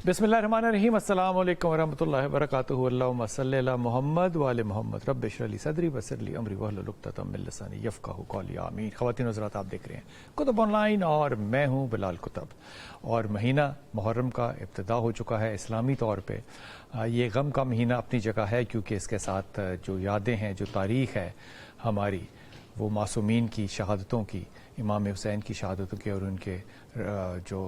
बिस्मिल्लाहिर्रहमानिर्रहीम। अस्सलाम वालेकुम वरहमतुल्लाहि वबरकातुहू। अल्लाहुम्मा सल्लि अला मुहम्मद व आले मुहम्मद। रब्बि इश्रह ली सदरी वयस्सिर ली अमरी वहलुल उक़दतम मिन लिसानी यफ़क़हू क़ौली। आमीन। ख़वातीन हज़रात, आप देख रहे हैं कुतुब ऑनलाइन और मैं हूँ बिलाल कुतुब। और महीना मुहर्रम का इब्तिदा हो चुका है इस्लामी तौर पे। ये गम का महीना अपनी जगह है, क्योंकि इसके साथ जो यादें हैं, जो तारीख़ है हमारी, वो मासूमीन की शहादतों की, इमाम हुसैन की शहादतों की और उनके जो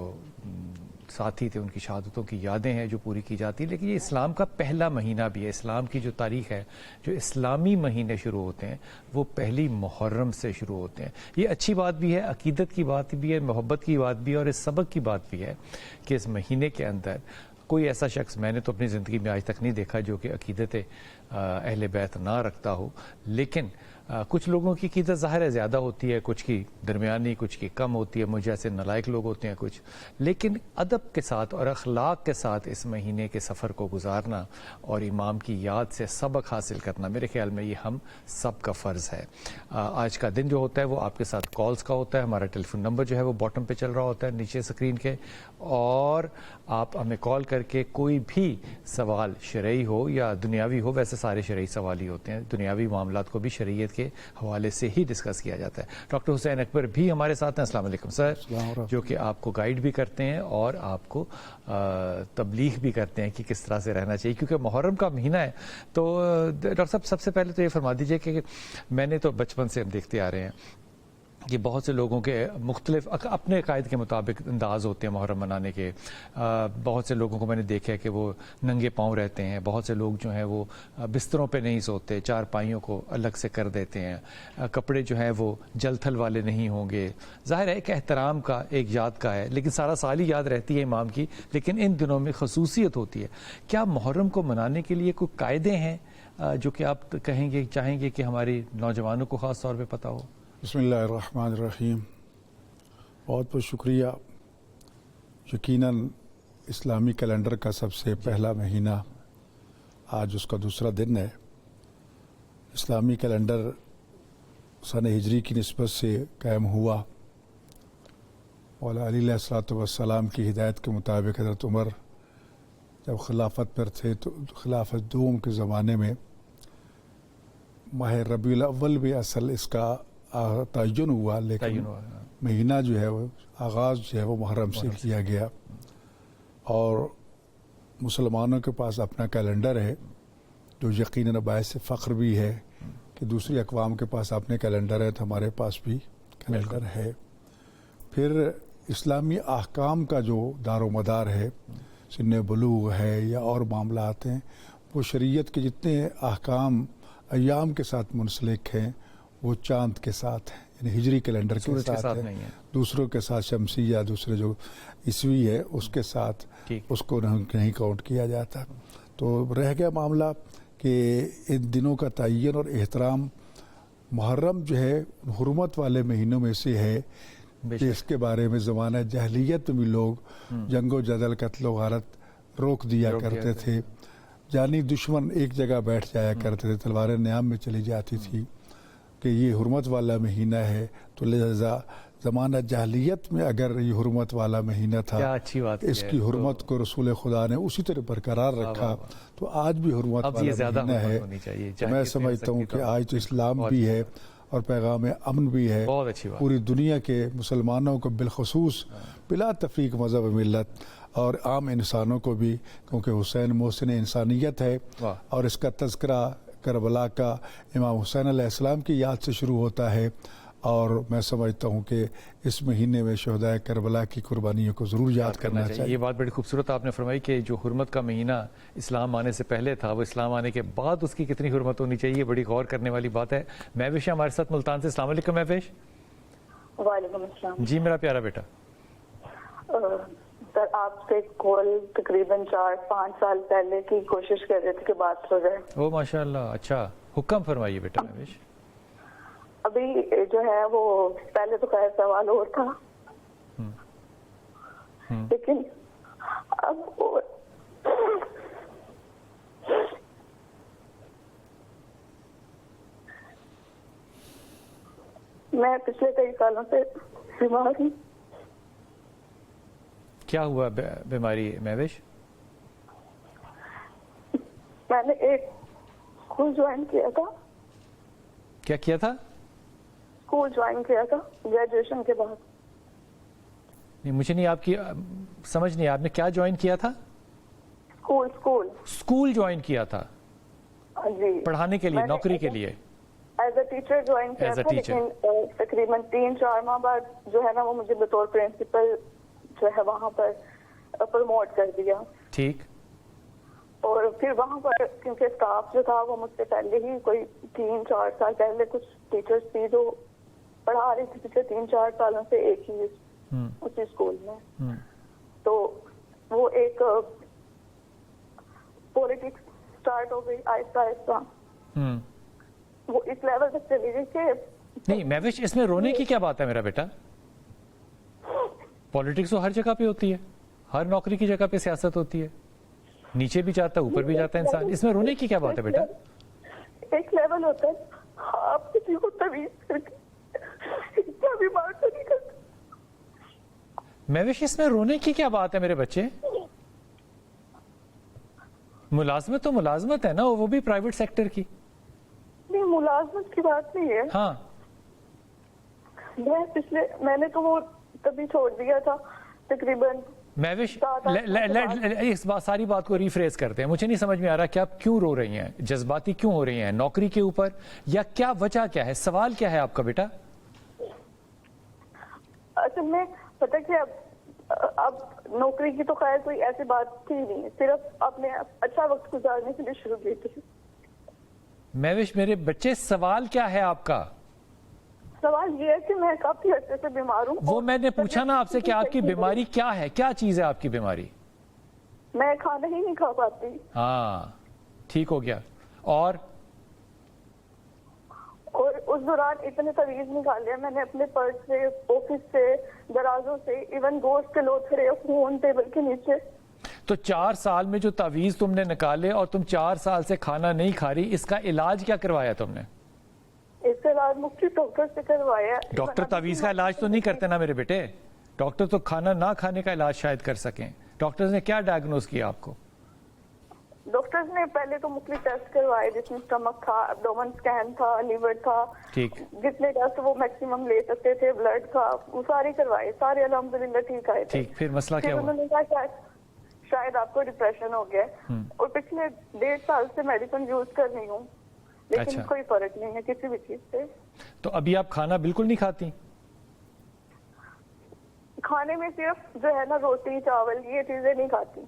साथी थे उनकी शहादतों की यादें हैं जो पूरी की जाती है। लेकिन ये इस्लाम का पहला महीना भी है। इस्लाम की जो तारीख़ है, जो इस्लामी महीने शुरू होते हैं वो पहली मुहर्रम से शुरू होते हैं। ये अच्छी बात भी है, अकीदत की बात भी है, मोहब्बत की बात भी है और इस सबक की बात भी है कि इस महीने के अंदर कोई ऐसा शख्स मैंने तो अपनी ज़िंदगी में आज तक नहीं देखा जो कि अकीदत अहले बैत ना रखता हो। लेकिन कुछ लोगों की अकीदत ज़ाहिर है ज़्यादा होती है, कुछ की दरमियानी, कुछ की कम होती है, मुझे जैसे नालायक लोग होते हैं कुछ। लेकिन अदब के साथ और अखलाक के साथ इस महीने के सफ़र को गुजारना और इमाम की याद से सबक हासिल करना, मेरे ख्याल में ये हम सब का फ़र्ज़ है। आज का दिन जो होता है वो आपके साथ कॉल्स का होता है। हमारा टेलीफोन नंबर जो है वो बॉटम पे चल रहा होता है नीचे स्क्रीन के, और आप हमें कॉल करके कोई भी सवाल शरई हो या दुनियावी हो, वैसे सारे शरई सवाल ही होते हैं, दुनियावी मामलात को भी शरीयत के हवाले से ही डिस्कस किया जाता है। डॉक्टर हुसैन अकबर भी हमारे साथ हैं। अस्सलाम वालेकुम सर, जो कि आपको गाइड भी करते हैं और आपको तबलीग भी करते हैं कि किस तरह से रहना चाहिए, क्योंकि मुहर्रम का महीना है। तो डॉक्टर साहब, सबसे पहले तो ये फरमा दीजिए कि मैंने तो बचपन से हम देखते आ रहे हैं कि बहुत से लोगों के मुख्तलिफ अपने कायद के मुताबिक अंदाज़ होते हैं मुहर्रम मनाने के। बहुत से लोगों को मैंने देखा है कि वो नंगे पाँव रहते हैं। बहुत से लोग जो हैं वो बिस्तरों पे नहीं सोते, चारपाइयों को अलग से कर देते हैं। कपड़े जो हैं वो जल थल वाले नहीं होंगे। ज़ाहिर है एक एहतराम का, एक याद का है, लेकिन सारा साल ही याद रहती है इमाम की, लेकिन इन दिनों में खसूसियत होती है। क्या मुहर्रम को मनाने के लिए कोई कायदे हैं जो कि आप कहेंगे, चाहेंगे कि हमारी नौजवानों को ख़ास तौर पर पता हो? बिस्मिल्लाहिर्रहमानिर्रहीम। बहुत बहुत शुक्रिया। यकीनन इस्लामी कैलेंडर का सबसे पहला महीना आज उसका दूसरा दिन है। इस्लामी कैलेंडर सन हिजरी की निस्बत से कायम हुआ। मौला अली अलैहिस्सलाम की हिदायत के मुताबिक हज़रत उमर जब खिलाफत पर थे तो खिलाफत दूम के ज़माने में माह रबीउल अव्वल में असल इसका तयन हुआ, लेकिन महीना जो है वो आगाज़ जो है वो मुहर्रम से किया गया। और मुसलमानों के पास अपना कैलेंडर है जो यकीनन बायस फ़ख्र भी है कि दूसरी अक़वाम के पास अपने कैलेंडर है, तो हमारे पास भी कैलेंडर है। फिर इस्लामी अहकाम का जो दारो मदार है, सिन्न बुलूग है या और मामलात हैं, वो शरीयत के जितने अहकाम अय्याम के साथ मुंसलिक हैं वो चाँद के साथ है, यानी हिजरी कैलेंडर के साथ है। दूसरों के साथ शमसी या दूसरे जो ईस्वी है उसके साथ उसको नहीं काउंट किया जाता। तो रह गया मामला कि इन दिनों का तयन और एहतराम। मुहर्रम जो है हुर्मत वाले महीनों में से है कि इसके बारे में ज़माना जहलियत में भी लोग जंगो जदल कत्ल गारत रोक दिया करते थे। जानी दुश्मन एक जगह बैठ जाया करते थे, तलवारें न्याम में चली जाती थी कि ये हुर्मत वाला महीना है। तो लिहाजा ज़माना जहलियत में अगर ये हुर्मत वाला महीना था, अच्छी बात इसकी हुर्मत को रसूल खुदा ने उसी तरह बरकरार रखा, तो आज भी हुर्मत वाला महीना है। तो मैं समझता हूँ कि आज तो इस्लाम भी है और पैगाम अमन भी है। पूरी दुनिया के मुसलमानों को बिलखसूस बिला तफरीक मज़हब मिल्लत और आम इंसानों को भी, क्योंकि हुसैन मोहसिन इंसानियत है और इसका तज़किरा करबला का इमाम हुसैन अलैहिस्सलाम की याद से शुरू होता है। और मैं समझता हूँ कि इस महीने में शहदाए करबला की कुर्बानियों को ज़रूर याद करना चाहिए। ये बात बड़ी खूबसूरत आपने फरमाई कि जो हुर्मत का महीना इस्लाम आने से पहले था, वो इस्लाम आने के बाद उसकी कितनी हुर्मत होनी चाहिए, बड़ी गौर करने वाली बात है। महविश हमारे साथ मुल्तान से। अस्सलाम वालेकुम महविश। वालेकुम अस्सलाम जी मेरा प्यारा बेटा। सर आपसे कॉल तकरीबन 4-5 साल पहले की कोशिश कर रहे थे कि बात हो जाए। ओ माशाल्लाह, अच्छा हुक्म फरमाइए बेटा महविश। अभी जो है वो पहले तो खैर सवाल और था, लेकिन अब वो मैं पिछले कई सालों से बीमार हूँ। क्या हुआ बीमारी महविश? میں نے ایک اسکول جوائن کیا تھا، کیا کیا تھا؟ اسکول جوائن کیا تھا گریجویشن کے بعد. نہیں مجھے نہیں، آپ کی سمجھ نہیں، آپ نے کیا جوائن کیا تھا؟ اسکول جوائن کیا تھا جی، پڑھانے کے لیے، نوکری کے لیے؟ ایز اے ٹیچر جوائن کیا تھا، لیکن تقریباً 3-4 ماہ بعد جو ہے نا وہ مجھے بطور پرنسپل جو ہے وہاں پر پروموٹ کر دیا. ٹھیک. اور پھر وہاں پر کیونکہ اسٹاف جو تھا وہ مجھ سے پہلے ہی کوئی 3-4 سال پہلے کچھ ٹیچرز تھی جو پڑھا رہی تھی پچھلے 3-4 سالوں سے ایک ہی اسی اسکول میں. تو وہ ایک پولیٹکس اسٹارٹ ہو گئی آہستہ آہستہ، وہ اس لیول تک چلی گئی کہ نہیں مہوش، اس میں رونے کی کیا بات ہے میرا بیٹا؟ پولیٹکس تو ہر جگہ پہ ہوتی ہے، ہر نوکری کی جگہ پہ سیاست ہوتی ہے، نیچے بھی جاتا ہے اوپر بھی جاتا ہے انسان، اس میں رونے کی کیا بات ہے بیٹا؟ ایک لیول ہوتا ہے آپ کسی کو تمیز کر کے اتنا بھی بات تو نہیں کرتے. مہوش اس میں رونے کی کیا بات ہے میرے بچے؟ ملازمت تو ملازمت ہے نا، وہ بھی پرائیویٹ سیکٹر کی. نہیں ملازمت کی بات نہیں ہے. ہاں میں نے تو وہ کبھی چھوڑ دیا تھا تقریباً. مہوش اس ساری بات کو ریفریز کرتے ہیں، مجھے نہیں سمجھ میں آ رہا کہ آپ کیوں رو رہی ہیں، جذباتی کیوں ہو رہی ہیں نوکری کے اوپر، یا کیا وجہ کیا ہے، سوال کیا ہے آپ کا بیٹا؟ اصل میں پتہ کہ اب نوکری کی تو خیر کوئی ایسی بات تھی نہیں، صرف اپنے اچھا وقت گزارنے کے لیے شروع کی تھی. مہوش میرے بچے سوال کیا ہے آپ کا؟ سوال یہ ہے کہ میں کافی عرصے سے بیمار ہوں. وہ میں نے پوچھا نا آپ سے کہ آپ کی بیماری کیا ہے، کیا چیز ہے آپ کی بیماری؟ میں کھانا ہی نہیں کھا پاتی. ہاں ٹھیک ہو گیا. اور اس دوران اتنے تعویذ نکالے میں نے اپنے پرس سے، آفس سے، درازوں سے، ایون گوشت کے لوتھڑے خون ٹیبل کے نیچے. تو 4 سال میں جو تعویذ تم نے نکالے اور تم 4 سال سے کھانا نہیں کھا رہی، اس کا علاج کیا کروایا تم نے؟ اس کا علاج مختلف ڈاکٹر سے کروایا. ڈاکٹر تعویذ کا علاج تو نہیں کرتے نا میرے بیٹے، ڈاکٹر تو کھانا نہ کھانے کا علاج شاید کر سکیں. ڈاکٹر نے کیا ڈائگنوز کیا آپ کو؟ ڈاکٹرز نے پہلے تو مختلف ٹیسٹ کروائے، جس میں اسٹمک تھا، ایبڈومن اسکین تھا، لیور تھا، ٹھیک، جتنے ٹیسٹ وہ میکسیمم لے سکتے تھے، بلڈ تھا، وہ سارے کروائے، سارے الحمدللہ ٹھیک آئے تھے. ٹھیک، پھر مسئلہ کیا ہوا؟ انہوں نے کہا شاید آپ کو ڈپریشن ہو گیا. اور پچھلے 1.5 سال سے میڈیسن یوز کر رہی ہوں لیکن کوئی فرق نہیں ہے کسی بھی چیز سے. تو ابھی آپ کھانا بالکل نہیں کھاتی؟ کھانے میں صرف جو ہے نا روٹی چاول یہ چیزیں نہیں کھاتی.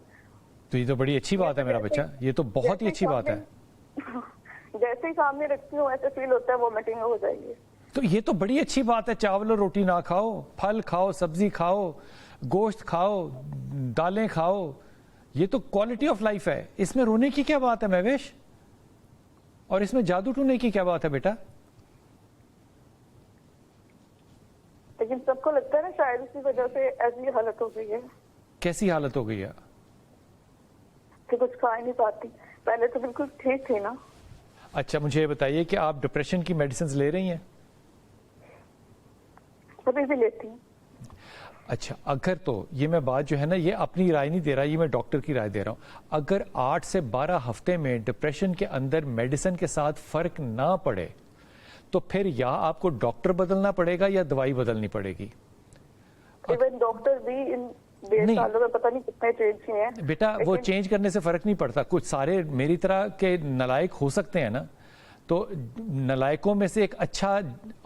تو یہ تو بڑی اچھی بات ہے میرا بچہ، یہ تو بہت ہی اچھی بات ہے. جیسے ہی سامنے رکھتی ہوں ایسے فیل ہوتا ہے وومیٹنگ ہو جائے گی. تو یہ تو بڑی اچھی بات ہے، چاول اور روٹی نہ کھاؤ، پھل کھاؤ، سبزی کھاؤ، گوشت کھاؤ، دالیں کھاؤ، یہ تو کوالٹی آف لائف ہے. اس میں رونے کی کیا بات ہے مہوش؟ اور اس میں جادو ٹونے کی کیا بات ہے بیٹا؟ لیکن سب کو لگتا ہے نا شاید اسی وجہ سے ایسی حالت ہو گئی ہے. کیسی حالت ہو گئی ہے؟ کہ کچھ کھا ہی نہیں پاتی. پہلے تو بالکل ٹھیک تھی نا. اچھا مجھے بتائیے کہ آپ ڈپریشن کی میڈیسنز لے رہی ہیں؟ ابھی بھی لیتی ہوں. اچھا اگر تو یہ میں بات جو ہے نا یہ اپنی رائے نہیں دے رہا، یہ میں ڈاکٹر کی رائے دے رہا ہوں. اگر 8 سے 12 ہفتے میں ڈپریشن کے اندر میڈیسن کے ساتھ فرق نہ پڑے تو پھر یا آپ کو ڈاکٹر بدلنا پڑے گا یا دوائی بدلنی پڑے گی. ایون ڈاکٹر بھی ان 1.5 سالوں میں پتہ نہیں کتنے چینج کیے ہیں. بیٹا وہ چینج کرنے سے فرق نہیں پڑتا. کچھ سارے میری طرح کے نالائق ہو سکتے ہیں نا، تو نالائقوں میں سے ایک اچھا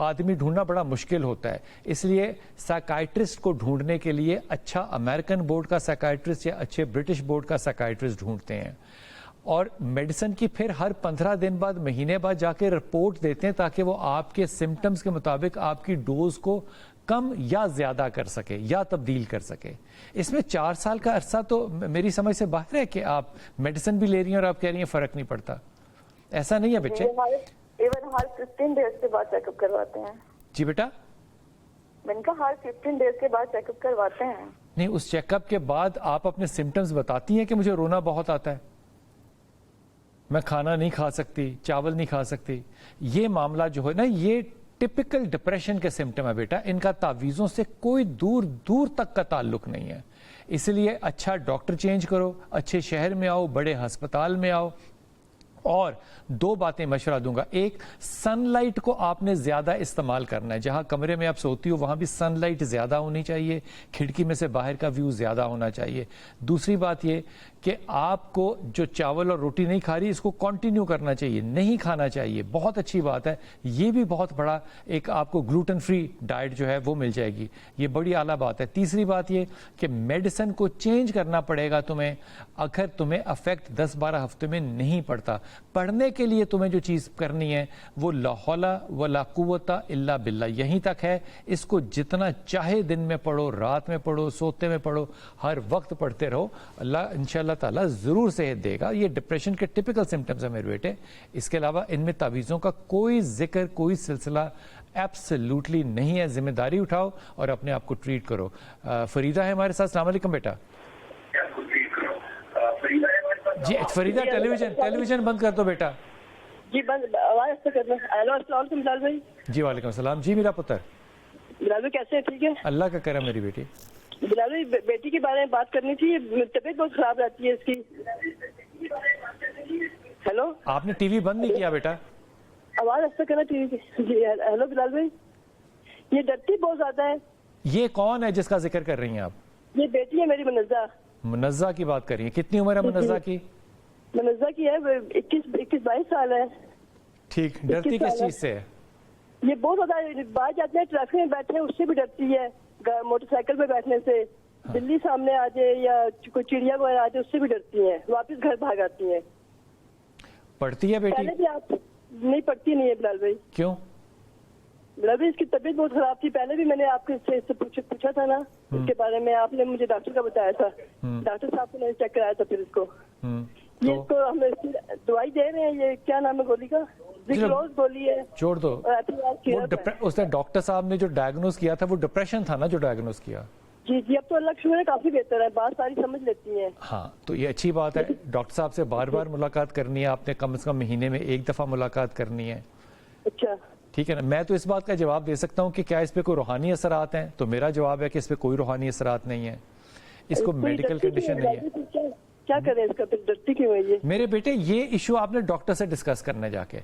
آدمی ڈھونڈنا بڑا مشکل ہوتا ہے. اس لیے سائیکائٹرسٹ کو ڈھونڈنے کے لیے اچھا امریکن بورڈ کا سائیکائٹرسٹ یا اچھے برٹش بورڈ کا سائیکائٹرسٹ ڈھونڈتے ہیں، اور میڈیسن کی پھر ہر 15 دن بعد، مہینے بعد جا کے رپورٹ دیتے ہیں تاکہ وہ آپ کے سمٹمز کے مطابق آپ کی ڈوز کو کم یا زیادہ کر سکے یا تبدیل کر سکے. اس میں 4 سال کا عرصہ تو میری سمجھ سے باہر ہے کہ آپ میڈیسن بھی لے رہی ہیں اور آپ کہہ رہی ہیں فرق نہیں پڑتا. ایسا نہیں ہے بچے. ایون ہر 15 ڈیز کے بعد چیک اپ کرواتے ہیں. جی بیٹا، میں نے کہا ہر 15 ڈیز کے بعد چیک اپ کرواتے ہیں. نہیں، اس چیک اپ کے بعد آپ اپنے سمٹمز بتاتی ہیں کہ مجھے رونا بہت آتا ہے، میں کھانا نہیں کھا سکتی، چاول نہیں کھا سکتی. یہ معاملہ جو ہے نا یہ ٹپکل ڈپریشن کے سمٹم ہے بیٹا. ان کا تعویذوں سے کوئی دور دور تک کا تعلق نہیں ہے. اس لیے اچھا ڈاکٹر چینج کرو، اچھے شہر میں آؤ، بڑے ہسپتال میں آؤ، اور دو باتیں مشورہ دوں گا. ایک, سن لائٹ کو آپ نے زیادہ استعمال کرنا ہے. جہاں کمرے میں آپ سوتی ہو وہاں بھی سن لائٹ زیادہ ہونی چاہیے, کھڑکی میں سے باہر کا ویو زیادہ ہونا چاہیے. دوسری بات یہ کہ آپ کو جو چاول اور روٹی نہیں کھا رہی اس کو کنٹینیو کرنا چاہیے, نہیں کھانا چاہیے. بہت اچھی بات ہے, یہ بھی بہت بڑا ایک آپ کو گلوٹن فری ڈائٹ جو ہے وہ مل جائے گی, یہ بڑی اعلیٰ بات ہے. تیسری بات یہ کہ میڈیسن کو چینج کرنا پڑے گا تمہیں اگر تمہیں افیکٹ 10-12 ہفتے میں نہیں پڑتا. پڑھنے کے لیے تمہیں جو چیز کرنی ہے وہ لا حول ولا قوت الا باللہ یہیں تک ہے. اس کو جتنا چاہے دن میں پڑھو, رات میں پڑھو, سوتے میں پڑھو, ہر وقت پڑھتے رہو. اللہ انشاءاللہ تعالیٰ ضرور صحت دے گا. یہ ڈپریشن کے ٹپیکل سمٹمز ہیں میرے بیٹے. اس کے علاوہ ان میں تعویذوں کا کوئی ذکر, کوئی سلسلہ ایبسلیوٹلی نہیں ہے. ذمہ داری اٹھاؤ اور اپنے آپ کو ٹریٹ کرو. فریدہ ہے ہمارے ساتھ. السلام علیکم بیٹا. جی فریدہ ٹیلی ویژن بند کر دو بیٹا. جی بند آواز سے کرنا. ہیلو السلام علیکم بلال بھائی. جی وعلیکم السلام. جی میرا پتر. بلال بھائی کیسے ہیں؟ ٹھیک ہے اللہ کا کرم میری بیٹی. بلال بھائی بیٹی کے بارے میں بات کرنی تھی, طبیعت بہت خراب رہتی ہے اس کی. ہیلو آپ نے ٹی وی بند نہیں کیا بیٹا؟ آواز ایسا کرنا ٹھیک ہے. جی ہیلو بلال بھائی, یہ ڈرتی بہت زیادہ ہے. یہ کون ہے جس کا ذکر کر رہی ہیں آپ؟ یہ بیٹی ہے میری منزہ. منزہ کی بات کر رہی ہیں. کتنی عمر ہے منزہ کی؟ منزہ کی ہے 21-22 سال ہے. ٹھیک. ڈرتی کس چیز سے ہے؟ یہ بہت زیادہ باہر جاتے ہیں, ٹریفک میں بیٹھے ہیں اس سے بھی ڈرتی ہے. موٹر سائیکل پہ بیٹھنے سے, بلی سامنے آ جائے یا کوئی چڑیا وغیرہ آ جائے اس سے بھی ڈرتی ہیں, واپس گھر بھاگ آتی ہیں. پڑھتی ہے بیٹی؟ پہلے بھی آپ نہیں پڑھتی نہیں ہے بلال بھائی. کیوں؟ بلال بھائی اس کی طبیعت بہت خراب تھی. پہلے بھی میں نے آپ سے پوچھا تھا نا اس کے بارے میں, آپ نے مجھے ڈاکٹر کا بتایا تھا. ڈاکٹر صاحب کو میں نے چیک کرایا تھا. پھر اس کو یہ اس کو ہم دوائی دے رہے ہیں. یہ کیا نام ہے گولی کا؟ ذکروز گولی ہے. چھوڑ دو. اس نے ڈاکٹر صاحب نے جو ڈائگنوز کیا تھا وہ ڈپریشن تھا نا جو ڈائگنوز کیا؟ جی جی اب تو اللہ کا شکر ہے کافی بہتر ہے, بات ساری سمجھ لیتی ہیں. ہاں تو یہ اچھی بات ہے. ڈاکٹر صاحب سے بار بار ملاقات کرنی ہے آپ نے, کم از کم مہینے میں 1 دفعہ ملاقات کرنی ہے. اچھا ٹھیک ہے نا. میں تو اس بات کا جواب دے سکتا ہوں کہ کیا اس پہ کوئی روحانی اثرات ہیں, تو میرا جواب ہے کہ اس پہ کوئی روحانی اثرات نہیں ہے, اس کو میڈیکل کنڈیشن نہیں ہے. کیا کریں اس کا, پھر ڈرتی کیوں ہے یہ؟ میرے بیٹے یہ ایشو آپ نے ڈاکٹر سے ڈسکس کرنا جا کے.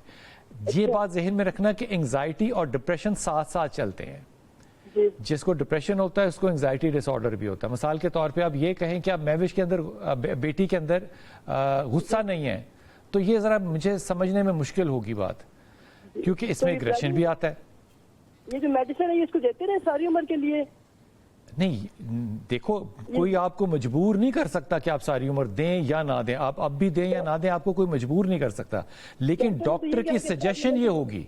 یہ بات ذہن میں رکھنا کہ انگزائٹی اور ڈپریشن ساتھ ساتھ چلتے ہیں. جس کو ڈپریشن ہوتا ہے اس کو انگزائٹی ڈس آرڈر بھی ہوتا ہے. مثال کے طور پہ آپ یہ کہیں کہ آپ مہوش کے اندر, بیٹی کے اندر غصہ نہیں ہے, تو یہ ذرا مجھے سمجھنے میں مشکل ہوگی بات, کیونکہ اس میں اگریشن بھی آتا ہے. یہ جو میڈیسن ہے اس کو دیتے رہے ساری عمر کے لیے؟ نہیں دیکھو, کوئی آپ کو مجبور نہیں کر سکتا کہ آپ ساری عمر دیں یا نہ دیں. آپ اب بھی دیں یا نہ دیں, آپ کو کوئی مجبور نہیں کر سکتا. لیکن ڈاکٹر کی سجیشن یہ ہوگی,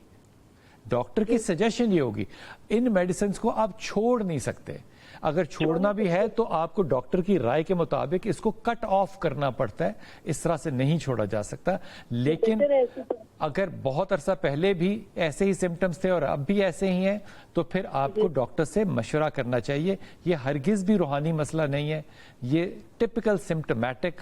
ڈاکٹر کی سجیشن یہ ہوگی, ان میڈیسنز کو آپ چھوڑ نہیں سکتے. اگر چھوڑنا بھی ہے تو آپ کو ڈاکٹر کی رائے کے مطابق اس کو کٹ آف کرنا پڑتا ہے, اس طرح سے نہیں چھوڑا جا سکتا. لیکن اگر بہت عرصہ پہلے بھی ایسے ہی سمٹمز تھے اور اب بھی ایسے ہی ہیں تو پھر آپ کو ڈاکٹر سے مشورہ کرنا چاہیے. یہ ہرگز بھی روحانی مسئلہ نہیں ہے, یہ ٹپیکل سمٹمیٹک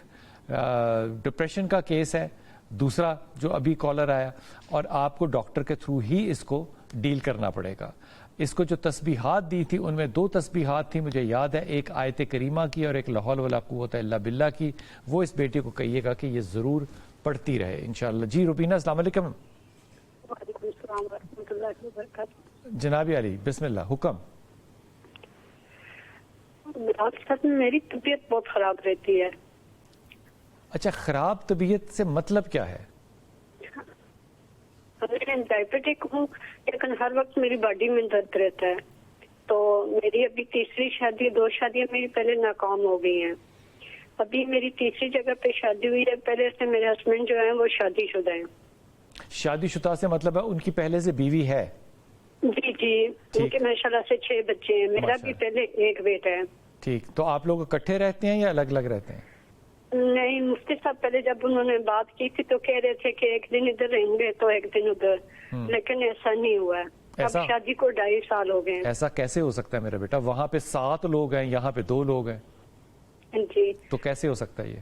ڈپریشن کا کیس ہے. دوسرا جو ابھی کالر آیا, اور آپ کو ڈاکٹر کے تھرو ہی اس کو ڈیل کرنا پڑے گا. اس کو جو تسبیحات دی تھی ان میں 2 تسبیحات تھی مجھے یاد ہے, ایک آیت کریمہ کی اور ایک لا حول ولا قوت الا باللہ کی. وہ اس بیٹے کو کہیے گا کہ یہ ضرور پڑھتی رہے انشاءاللہ. جی روبینہ السلام علیکم. وعلیکم السلام ورحمۃ اللہ وبرکاتہ. جناب علی بسم اللہ, حکم. آپ کے ساتھ میری طبیعت بہت خراب رہتی ہے. اچھا, خراب طبیعت سے مطلب کیا ہے؟ میں ڈائبیٹک ہوں لیکن ہر وقت میری باڈی میں درد رہتا ہے. تو میری ابھی تیسری شادی, 2 شادیاں میری پہلے ناکام ہو گئی ہیں. ابھی میری تیسری جگہ پہ شادی ہوئی ہے. پہلے سے میرے ہسبینڈ جو ہیں وہ شادی شدہ ہیں. شادی شدہ سے مطلب ہے ان کی پہلے سے بیوی ہے؟ جی جی, ان کے ماشاءاللہ سے 6 بچے ہیں. میرا بھی پہلے 1 بیٹا ہے. ٹھیک, تو آپ لوگ اکٹھے رہتے ہیں یا الگ الگ رہتے ہیں؟ نہیں, مفتی صاحب پہلے جب انہوں نے بات کی تھی تو کہہ رہے تھے کہ 1 دن ادھر رہیں گے تو 1 دن ادھر, لیکن ایسا نہیں ہوا ہے. اب شادی کو 2.5 سال ہو گئے ہیں. ایسا کیسے ہو سکتا ہے میرا بیٹا؟ وہاں پہ 7 لوگ ہیں, یہاں پہ 2 لوگ ہیں. جی تو کیسے ہو سکتا ہے یہ؟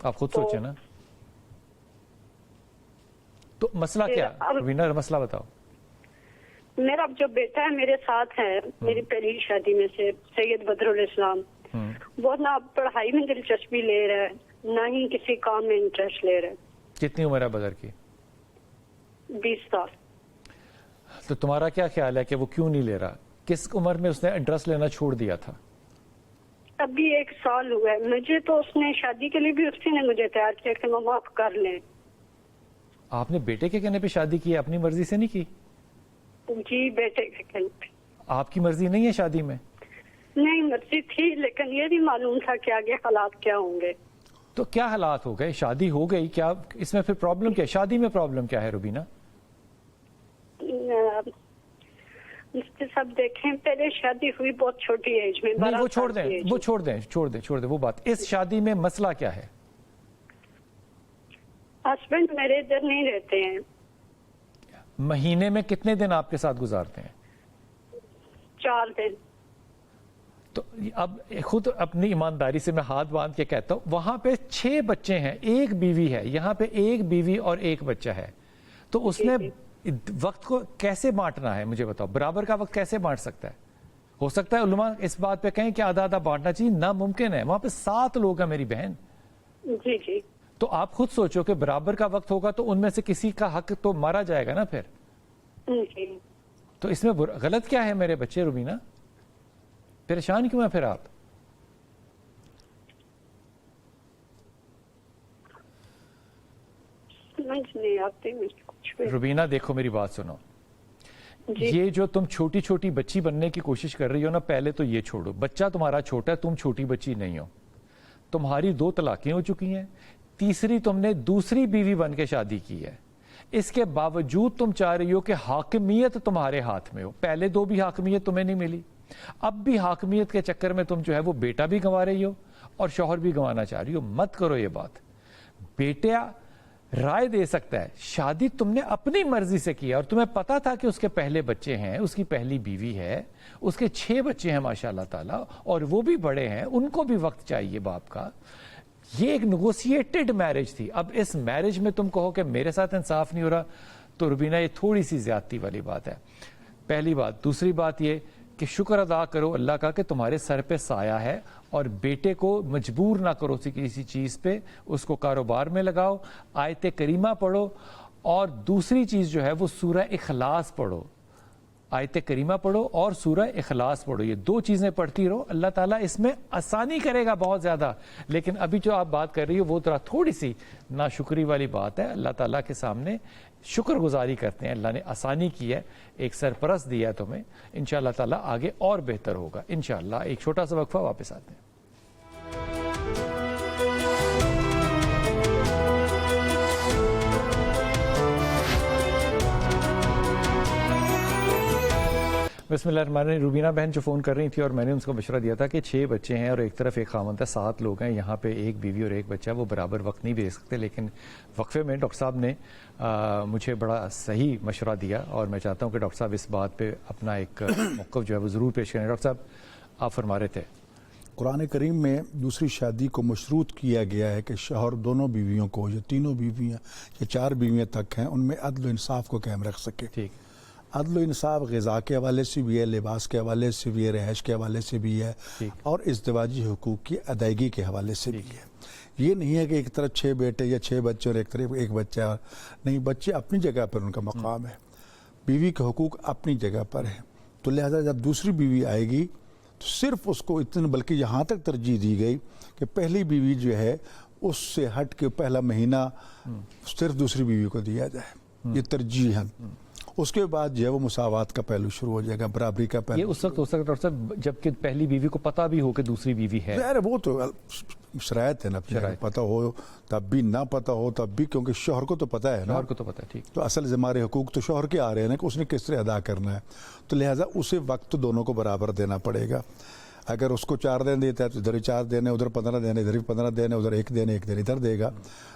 آپ خود سوچیں نا. تو مسئلہ کیا وینر, مسئلہ بتاؤ. میرا جو بیٹا ہے میرے ساتھ ہے میری پہلی شادی میں سے, سید بدر الاسلام. وہ نہ پڑھائی میں دلچسپی لے رہا ہے نہ ہی کسی کام میں انٹرسٹ لے رہا ہے. कितनी उम्र है बदर की? 20 साल। तो तुम्हारा क्या ख्याल है कि वो क्यों नहीं ले रहा? किस उम्र में उसने इंटरेस्ट लेना छोड़ दिया था? अभी 1 साल हुआ है मुझे, तो उसने शादी के लिए भी उसी ने मुझे तैयार किया कि मम्मा आप कर लें। आपने बेटे के कहने पे शादी की, अपनी मर्जी से नहीं की? जी बेटे के कहने पे। आपकी मर्जी नहीं है शादी में? नहीं मर्जी थी, लेकिन ये नहीं मालूम था कि आगे हालात क्या होंगे। तो क्या हालात हो गए? शादी हो गई, क्या इसमें फिर प्रॉब्लम क्या है? शादी में प्रॉब्लम क्या है रुबीना? मुझसे सब देखें, पहले शादी हुई बहुत छोटी एज में। नहीं वो छोड़ दें, वो छोड़ दें वो बात। इस शादी में मसला क्या है? हस्बैंड मेरे इधर नहीं रहते हैं। महीने में कितने दिन आपके साथ गुजारते हैं? 4 दिन। तो अब खुद अपनी ईमानदारी से मैं हाथ बांध के कहता हूं, वहां पे 6 बच्चे हैं, 1 बीवी है, यहाँ पे 1 बीवी और 1 बच्चा है। तो उसने वक्त को कैसे बांटना है मुझे बताओ? बराबर का वक्त कैसे बांट सकता है? हो सकता है उलमा इस बात पे कहें कि आधा आधा बांटना चाहिए, नामुमकिन है। वहां पे 7 लोग हैं मेरी बहन। जी जी। तो आप खुद सोचो कि बराबर का वक्त होगा तो उनमें से किसी का हक तो मारा जाएगा ना फिर। जी। तो इसमें गलत क्या है मेरे बच्चे? रुबीना परेशान क्यों है फिर आप? समझ नहीं आती मुझे कुछ भी। रुबीना देखो मेरी बात सुनो, ये जो तुम छोटी छोटी बच्ची बनने की कोशिश कर रही हो ना, पहले तो ये छोड़ो। बच्चा तुम्हारा छोटा है, तुम छोटी बच्ची नहीं हो। तुम्हारी 2 तलाकें हो चुकी हैं, तीसरी तुमने दूसरी बीवी बन के शादी की है। इसके बावजूद तुम चाह रही हो कि हाकिमियत तुम्हारे हाथ में हो। पहले 2 भी हाकिमियत तुम्हें नहीं मिली, अब भी हाकिमियत के चक्कर में तुम जो है वो बेटा भी गंवा रही हो और शौहर भी गंवाना चाह रही हो। मत करो ये बात। बेटा राय दे सकता है, शादी तुमने अपनी मर्जी से किया और तुम्हें पता था कि उसके पहले बच्चे हैं, उसकी पहली बीवी है, उसके 6 बच्चे हैं माशाल्लाह ताला, और वो भी बड़े हैं, उनको भी वक्त चाहिए बाप का। ये एक नेगोशिएटेड मैरिज थी। अब इस मैरिज में तुम कहो कि मेरे साथ इंसाफ नहीं हो रहा, तो रुबीना ये थोड़ी सी ज्यादती वाली बात है, पहली बात। दूसरी बात ये कि शुक्र अदा करो अल्लाह का कि तुम्हारे सर पे साया है, और बेटे को मजबूर ना करो किसी चीज पे, उसको कारोबार में लगाओ, आयत करीमा पढ़ो, और दूसरी चीज जो है वो सूरह इखलास पढ़ो। आयत करीमा पढ़ो और सूरह इखलास पढ़ो, ये 2 चीजें पढ़ती रहो। अल्लाह ताला इसमें आसानी करेगा बहुत ज्यादा। लेकिन अभी जो आप बात कर रही हो वो थोड़ी सी नाशुक्री वाली बात है। अल्लाह ताला के सामने शुक्रगुजारी करते हैं, अल्लाह ने आसानी की है, एक सरपरस्त दिया है तुम्हें। इंशाअल्लाह ताला आगे और बेहतर होगा इंशाअल्लाह। एक छोटा सा वक्फा, वापस आते हैं। बिस्मिल्लाहिर्रहमानिर्रहीम। रुबीना बहन जो फ़ोन कर रही थी और मैंने उनको मशवरा दिया था कि 6 बच्चे हैं और एक तरफ एक खामंद है, 7 लोग हैं, यहाँ पे 1 बीवी और 1 बच्चा, वो बराबर वक्त नहीं दे सकते। लेकिन वक्फे में डॉक्टर साहब ने मुझे बड़ा सही मशवरा दिया और मैं चाहता हूँ कि डॉक्टर साहब इस बात पे अपना एक मौक़िफ़ जो है वो ज़रूर पेश करें। डॉक्टर साहब आप फरमा रहे थे कुरान करीम में दूसरी शादी को मशरूत किया गया है कि शौहर दोनों बीवियों को, या तीनों बीवियाँ या 4 बीवियाँ तक हैं, उनमें अदल इंसाफ को कायम रख सके। ठीक, अदल इंसाफ ग़िज़ा के हवाले से भी है, लिबास के हवाले से भी है, रहायश के हवाले से भी है, और इज़्दिवाजी हुकूक की अदायगी के हवाले से भी है। ये नहीं है कि एक तरफ 6 बेटे या 6 बच्चे और एक तरफ 1 बच्चा। नहीं, बच्चे अपनी जगह पर उनका मकाम है, बीवी के हुकूक अपनी जगह पर है। तो लिहाजा जब दूसरी बीवी आएगी तो सिर्फ उसको इतने, बल्कि यहाँ तक तरजीह दी गई कि पहली बीवी जो है उससे हट के पहला महीना सिर्फ दूसरी बीवी को दिया जाए, ये तरजीह है। उसके बाद जो है वो मुसावात का पहलू शुरू हो जाएगा, बराबरी का पहलू। ये उस वक्त हो सकता है डॉक्टर साहब जबकि पहली बीवी को पता भी हो कि दूसरी बीवी है। अरे वो तो शरायत है ना, पता हो तब भी, ना पता हो तब भी, क्योंकि शौहर को तो पता है ना, शौहर को तो पता है। ठीक, तो असल ज़िम्मेदारी हुकूक तो शौहर के आ रहे हैं ना कि उसने किस तरह अदा करना है। तो लिहाजा उसे वक्त दोनों को बराबर देना पड़ेगा। अगर उसको 4 दिन देता है तो इधर 4 देने, उधर 15 देने, इधर 15 देने, उधर 1 देने, 1 दिन इधर देगा।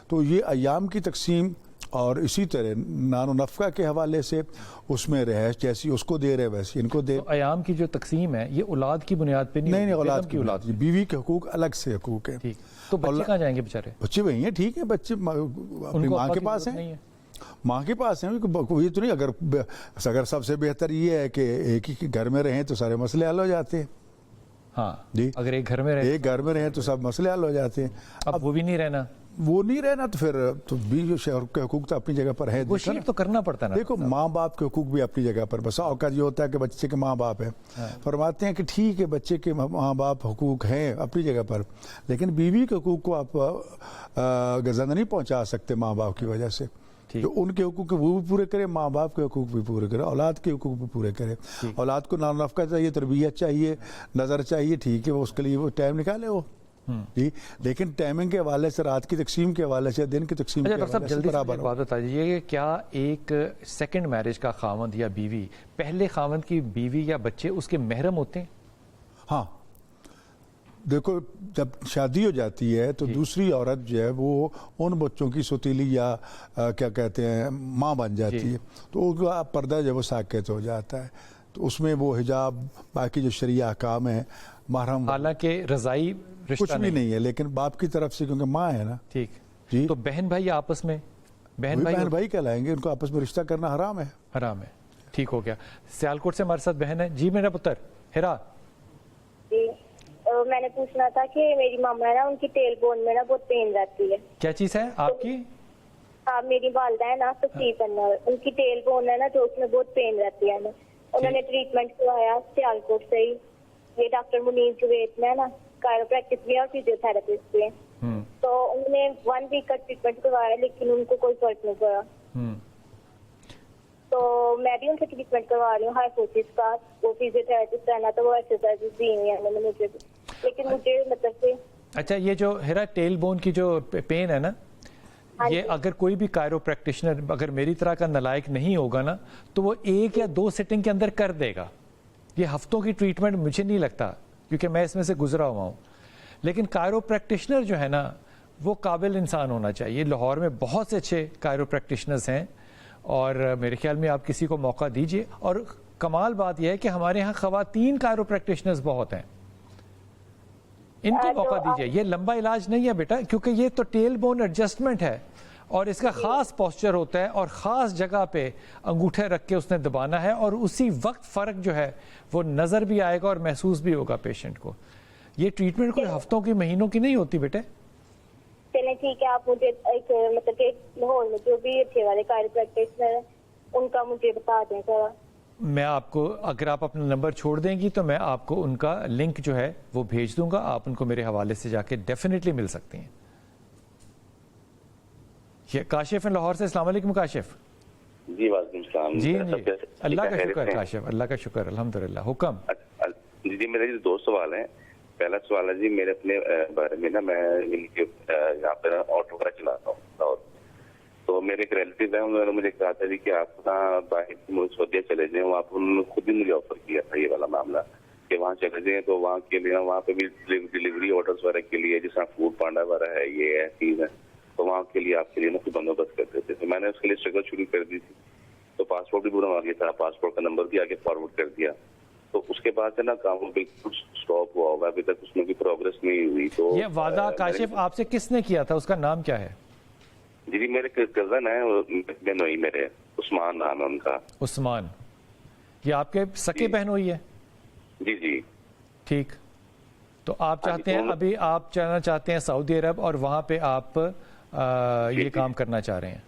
तो ये अयाम की तकसीम, और इसी तरह नानो नफ़का के हवाले से उसमें रहायश जैसी उसको दे रहे वैसी इनको दे। तो अयाम की जो तकसीम है ये औलाद की बुनियाद पे नहीं, औलाद की औलाद, बीवी के हुकूक अलग से हुकूक है। ठीक, तो बच्चे कहाँ जाएंगे बेचारे? बच्चे वही हैं, ठीक है, बच्चे अपनी माँ के पास हैं, माँ के पास हैं। ये तो नहीं, अगर सबसे बेहतर ये है कि एक ही घर में रहें तो सारे मसले हल हो जाते हैं। हाँ जी, अगर एक घर में रहे तो सब मसले हल हो जाते हैं। अब वो भी नहीं रहना, वो नहीं रहे ना, तो फिर तो बीवी शौहर के हुकूक तो अपनी जगह पर है। वो शेयर तो करना पड़ता है ना। देखो माँ बाप के हुकूक भी अपनी जगह पर, बस औकात ये होता है कि बच्चे के माँ बाप हैं, फरमाते हैं कि ठीक है बच्चे के माँ बाप हुकूक हैं अपनी जगह पर, लेकिन बीवी के हुकूक को आप गज़ाना नहीं पहुँचा सकते माँ बाप की वजह से। तो उनके हुकूक वो भी पूरे करे, माँ बाप के हुकूक भी पूरे करे, औलाद के हुकूक भी पूरे करे। औलाद को नानफ़ा चाहिए, तरबियत चाहिए, नज़र चाहिए, ठीक है, वो उसके लिए वो टाइम निकाले वो जी। लेकिन टाइमिंग के हवाले से, रात की तकसीम के हवाले से, दिन की तकसीम के हवाले से बराबर बात बताइए, क्या एक सेकंड मैरिज का खावंद या बीवी पहले खावंद की बीवी या बच्चे उसके महरम होते हैं? हाँ, देखो जब शादी हो जाती है तो दूसरी औरत जो है वो उन बच्चों की सौतीली या क्या कहते हैं माँ बन जाती है, तो उसका पर्दा जो है वो साकित हो जाता है। तो उसमें वो हिजाब, बाकी जो शरिया अहकाम है, महरम, हालांकि रज़ाई कुछ भी नहीं है, लेकिन बाप की तरफ से क्योंकि माँ है ना। ठीक जी। तो बहन भाई आपस में, बहन भाई कहलाएंगे, उनको आपस में रिश्ता करना हराम है। हराम है, ठीक हो गया। सियालकोट से हमारे साथ बहन है जी। मेरा पुत्र हिरा जी, मैंने पूछना था कि मेरी मामा है ना, उनकी टेल बोन में ना बहुत पेन रहती है। क्या चीज है आपकी? हाँ, मेरी वालदा है ना तकरीबन, उनकी टेल बोन है ना, तो उसमें बहुत पेन रहती है। उन्होंने ट्रीटमेंट करवाया सियालकोट से ही, ये डॉक्टर मुनीर जुवेद में है ना, कायरोप्रैक्टिस भी और फिजियोथेरेपिस्ट भी। तो उन्होंने 1 वीक का ट्रीटमेंट करवाया, लेकिन उनको कोई फर्क नहीं पड़ा। तो मैं भी उनसे ट्रीटमेंट करवा रही हूँ हाइपोसिस का, वो फिजियोथेरेपिस्ट है ना, तो वो एक्सरसाइजेस दी हुई है उन्होंने मुझे भी, लेकिन मुझे मतलब से। अच्छा, ये जो हिरा टेल बोन की जो पेन है ना, ये अगर कोई भी कायरो प्रैक्टिशनर अगर मेरी तरह का नालायक नहीं होगा ना, तो वो 1 या 2 सिटिंग के अंदर कर देगा। ये हफ्तों की ट्रीटमेंट मुझे नहीं लगता, क्योंकि मैं इसमें से गुजरा हुआ हूँ। लेकिन कायरो प्रैक्टिशनर जो है ना, वो काबिल इंसान होना चाहिए। लाहौर में बहुत से अच्छे कायरो प्रैक्टिशनर्स हैं, और मेरे ख्याल में आप किसी को मौका दीजिए। और कमाल बात यह है कि हमारे यहाँ ख़वातीन कायरो प्रैक्टिशनर्स बहुत हैं, इनको मौका दीजिए। ये लंबा इलाज नहीं है बेटा, क्योंकि ये तो टेल बोन एडजस्टमेंट है, और इसका खास पोस्चर होता है, और ख़ास जगह पे अंगूठे रख के उसने दबाना है, और उसी वक्त फ़र्क जो है वो नज़र भी आएगा और महसूस भी होगा पेशेंट को। ये ट्रीटमेंट कोई हफ्तों की, महीनों की नहीं होती बेटे। चले ठीक है, आप मुझे एक मतलब कि लाहौर में जो भी अच्छे वाले कायरो प्रैक्टिशनर है उनका मुझे बता दें जरा। मैं आपको, अगर आप अपना नंबर छोड़ देंगी तो मैं आपको उनका लिंक जो है वो भेज दूंगा, आप उनको मेरे हवाले से जाके डेफिनेटली मिल सकती हैं। ये काशिफ है लाहौर से। अस्सलाम वालेकुम काशिफ। जी वालेकुम सलाम। जी जी, अल्लाह का शुक्र काशिफ, अल्लाह का शुक्र, अल्हम्दुलिल्लाह। हुक्म। जी मेरे 2 सवाल हैं। पहला सवाल है जी, मेरे अपने बारे में ना, मैं यहाँ पे ना ऑटो का चलाता हूँ, और तो मेरे एक रिलेटिव है, उन्होंने मुझे कहा था जी कि आप ना बाहर सऊदीया चले जाएं। वहाँ पर उन्होंने खुद ही मुझे ऑफर किया था ये वाला मामला कि वहाँ चले जाएं, तो वहाँ के लिए, वहाँ पे भी डिलीवरी ऑर्डर्स वगैरह के लिए, जैसा फूड पांडा वगैरह है, ये है चीज है, तो वहाँ के लिए आपके लिए ना कुछ बंदोबस्त करते थे। तो मैंने उसके लिए स्ट्रगल शुरू कर दी थी। तो पासपोर्ट भी पूरा आ गया था, पासपोर्ट का नंबर भी आगे फॉरवर्ड कर दिया। तो उसके बाद से ना काम बिल्कुल स्टॉप हुआ होगा, अभी तक उसमें भी प्रोग्रेस नहीं हुई। तो ये वादा काशिफ आपसे किसने किया था, उसका नाम क्या है? जी मेरे कजन है, बहनोई मेरे, उस्मान नाम है उनका। उस्मान, ये आपके सके बहनोई है? जी जी ठीक। तो आप चाहते हैं, अभी आप जाना चाहते हैं सऊदी अरब, और वहाँ पे आप ये काम करना चाह रहे हैं?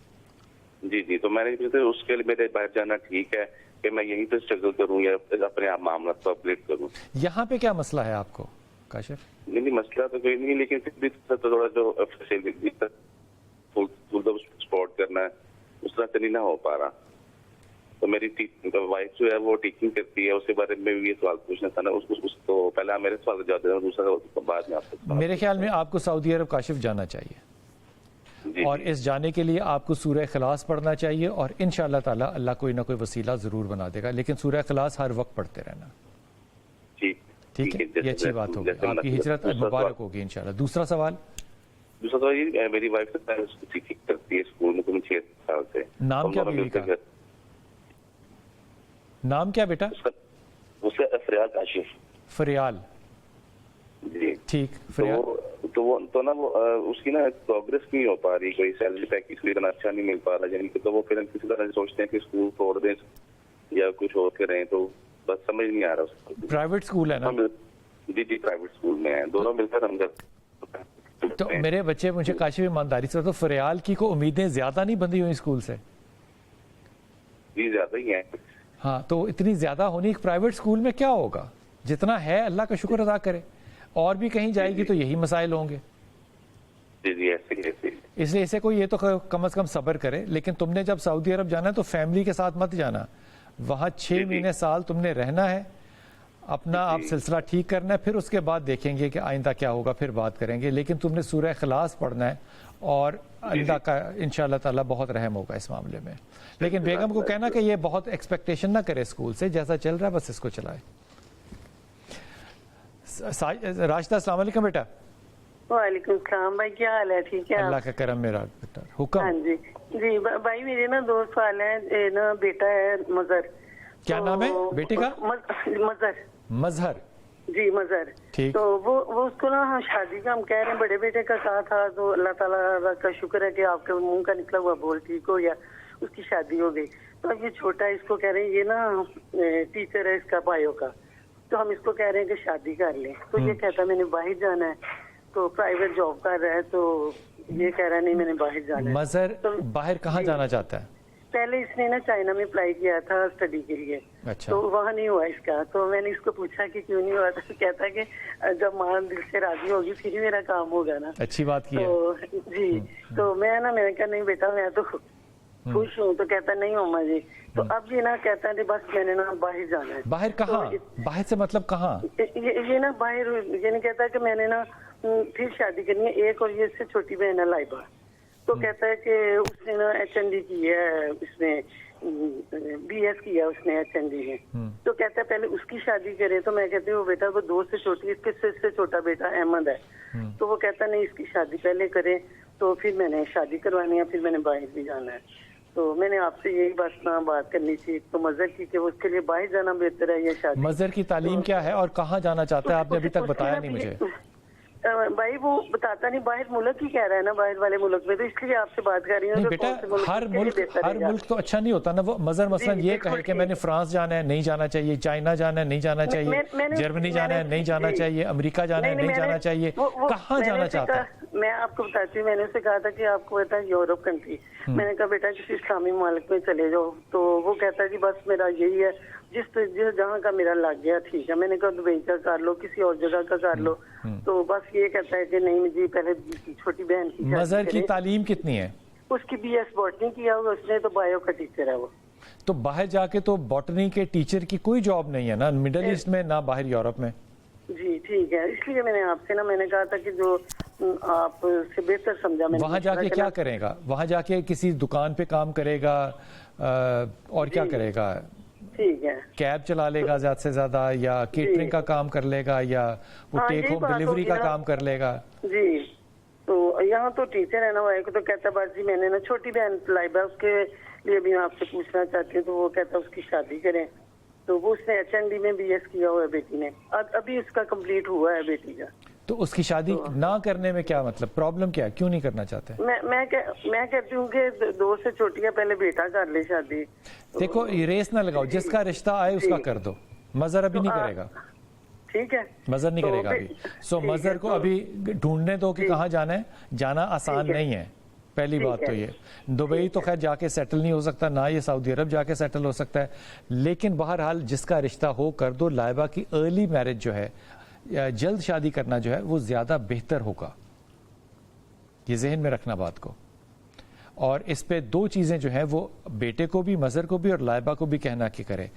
जी जी। तो मैंने उसके लिए मेरे बाहर जाना ठीक है कि मैं यहीं पे स्ट्रगल करूं या अपने आप मामला को अपडेट करूं। यहाँ पे क्या मसला है आपको काशिफ? नहीं मसला तो कोई नहीं, लेकिन फिर भी थोड़ा जो फैसिलिटी स्पॉट करना है उस तरह से नहीं ना हो पा रहा। तो मेरी वाइफ जो है वो टीचिंग करती है, उसके बारे में भी ये सवाल पूछना था ना। तो पहले मेरे सवाल जवाब देना, दूसरा बाद में आपको। मेरे ख्याल में आपको सऊदी अरब काशिफ जाना चाहिए, और इस जाने के लिए आपको सूरह इखलास पढ़ना चाहिए, और इंशाअल्लाह ताला अल्लाह कोई ना कोई वसीला जरूर बना देगा, लेकिन सूरह इखलास हर वक्त पढ़ते रहना। ठीक है, ये अच्छी बात होगी, आपकी हिजरत मुबारक होगी इंशाअल्लाह। दूसरा सवाल ये मेरी वाइफ टीचिंग करती है स्कूल में 6 साल से। नाम क्या बीवी का? नाम क्या बेटा? उसका फरियाल काशिफ। फरियाल जी ठीक। फरियाल तो ना वो उसकी ना प्रोग्रेस नहीं हो पा रही, कोई सैलरी पैकेज भी इतना अच्छा नहीं मिल पा रहा, यानी कि तो वो फिर किसी तरह सोचते हैं कि स्कूल छोड़ दें या कुछ और करें, तो बस समझ नहीं आ रहा उसको। प्राइवेट स्कूल है ना? जी जी प्राइवेट स्कूल में है, दोनों मिलकर हम تو सकते हैं। मेरे बच्चे मुझे काशिफ ईमानदारी से तो फरियाल की को उम्मीदें ज़्यादा नहीं बंधी हुई स्कूल से? जी ज्यादा ही है। हाँ, तो इतनी ज़्यादा होनी एक प्राइवेट स्कूल में क्या होगा? जितना है अल्लाह का शुक्र अदा करे, और भी कहीं जाएगी तो यही मसाइल होंगे। जी जी ऐसे ऐसे। इसलिए इसे कोई ये तो कम से कम सब्र करे, लेकिन तुमने जब सऊदी अरब जाना है तो फैमिली के साथ मत जाना। वहाँ 6 महीने साल तुमने रहना है, अपना आप सिलसिला ठीक करना है, फिर उसके बाद देखेंगे कि आइंदा क्या होगा, फिर बात करेंगे। लेकिन तुमने सूरह इखलास पढ़ना है और अल्लाह का इंशाअल्लाह ताला बहुत रहम होगा इस मामले में। लेकिन बेगम को कहना कि ये बहुत एक्सपेक्टेशन ना करे स्कूल से, जैसा चल रहा है बस इसको चलाए। राशिदा अस्सलाम वालेकुम बेटा। वालेकुम सलाम भाई, क्या हाल है? ठीक है अल्लाह का करम मेरा बेटा, हुक्म। हाँ जी जी भाई, मेरे ना 2 सवाल है ना। बेटा है मजहर। क्या नाम है बेटे का? मजहर। मजहर जी मजहर। ठीक। तो वो उसको ना हम शादी का हम कह रहे हैं, बड़े बेटे का कहा था, तो अल्लाह ताला का शुक्र है कि आपके मुंह का निकला हुआ बोल ठीक हो गया, उसकी शादी हो गई। तो अब ये छोटा है, इसको कह रहे हैं, ये ना टीचर है इसका बायो का, तो हम इसको कह रहे हैं कि शादी कर लें। तो ये कहता है मैंने बाहर जाना है, तो प्राइवेट जॉब कर रहा है, तो ये कह रहा है नहीं मैंने बाहर जाना है। मजहर तो बाहर कहाँ जाना चाहता है? पहले इसने ना चाइना में अप्लाई किया था स्टडी के लिए। अच्छा। तो वहाँ नहीं हुआ इसका। तो मैंने इसको पूछा कि क्यों नहीं हुआ, तो कहता है कि जब माँ दिल से राजी होगी फिर ही मेरा काम होगा ना। अच्छी बात की है। तो जी तो मैंने कहा नहीं बेटा मैं तो खुश हूँ। तो कहता नहीं मम्मा जी। तो अब ये ना कहता है बस मैंने ना बाहर जाना है। बाहर कहाँ? बाहर से मतलब कहाँ? ये ना बाहर ये नहीं कहता कि मैंने ना फिर शादी करनी है, एक और ये इससे छोटी बहन है लाइबा। तो कहता है कि उसने ना HND की है, इसमें BS किया उसने HND में। तो कहता है पहले उसकी शादी करे। तो मैं कहती हूँ बेटा वो 2 से छोटी, इसके से छोटा बेटा अहमद है। तो वो कहता नहीं इसकी शादी पहले करे, तो फिर मैंने शादी करवानी है, फिर मैंने बाहर भी जाना है। तो मैंने आपसे यही बात करनी थी तो मजहर की कि उसके लिए बाहर जाना बेहतर है या शादी। मजहर की तालीम क्या है और कहाँ जाना चाहता है? आपने अभी तक बताया नहीं मुझे। भाई वो बताता नहीं, बाहर मुल्क ही कह रहा है ना, बाहर वाले मुल्क में, तो इसलिए आपसे बात कर रही हूँ। नहीं बेटा, हर मुल्क तो अच्छा नहीं होता ना। वो मजहर मसलन ये कहे कि मैंने फ्रांस जाना है, नहीं जाना चाहिए, चाइना जाना है, नहीं जाना चाहिए, जर्मनी जाना है, नहीं जाना चाहिए, अमेरिका जाना है, नहीं जाना चाहिए, कहाँ जाना चाहता है? मैं आपको बताती हूँ, मैंने उसे कहा था कि आपको पता है यूरोप कंट्री, मैंने कहा बेटा किसी इस्लामी मुल्क में चले जाओ। तो वो कहता है कि बस मेरा यही है, जिस जहाँ का मेरा लग गया ठीक है। मैंने कहा दुबई का कर लो, किसी और जगह का कर लो। तो बस ये कहता है कि नहीं मुझे पहले छोटी बहन की। मजहर की तालीम कितनी है? उसकी BS बॉटनी किया हुआ उसने, तो बायो का टीचर है वो। तो बाहर जाके तो बॉटनी के टीचर की कोई जॉब नहीं है ना मिडिल ईस्ट में, ना बाहर यूरोप में। जी ठीक है, इसलिए मैंने आपसे ना मैंने कहा था कि जो आपसे बेहतर समझा। मैंने वहाँ जाके क्या करेगा? वहाँ जाके किसी दुकान पे काम करेगा और क्या करेगा? ठीक है, कैब चला लेगा ज्यादा से ज्यादा, या केटरिंग का काम कर लेगा, या वो टेक होम डिलीवरी का काम कर लेगा। जी तो यहाँ तो टीचर है ना वो, एक तो कहता बस जी मैंने ना छोटी बहन लाइबा, उसके लिए भी मैं आपसे पूछना चाहती हूँ। तो वो कहता उसकी शादी करें, तो वो उसने HND में BS किया हुआ है बेटी ने, अभी उसका कंप्लीट हुआ है बेटी का। तो उसकी शादी ना करने में क्या मतलब, प्रॉब्लम क्या है, क्यों नहीं करना चाहते? मैं कहती हूँ कि 2 से छोटी है, पहले बेटा कर ले शादी। देखो ये रेस ना लगाओ, जिसका रिश्ता आए उसका कर दो। मजहर अभी नहीं करेगा, ठीक है, मजहर नहीं करेगा अभी। सो मजहर को अभी ढूंढने दो कि कहाँ जाना है। जाना आसान नहीं है, पहली बात तो ये। दुबई तो खैर जाके सेटल नहीं हो सकता, ना ये सऊदी अरब जाके सेटल हो सकता है। लेकिन बहरहाल जिसका रिश्ता हो कर दो। लाइबा की अर्ली मैरिज जो है, जल्द शादी करना जो है वो ज्यादा बेहतर होगा, ये जहन में रखना बात को। और इस पे 2 चीजें जो है वो बेटे को भी, मजहर को भी और लाइबा को भी कहना कि करे।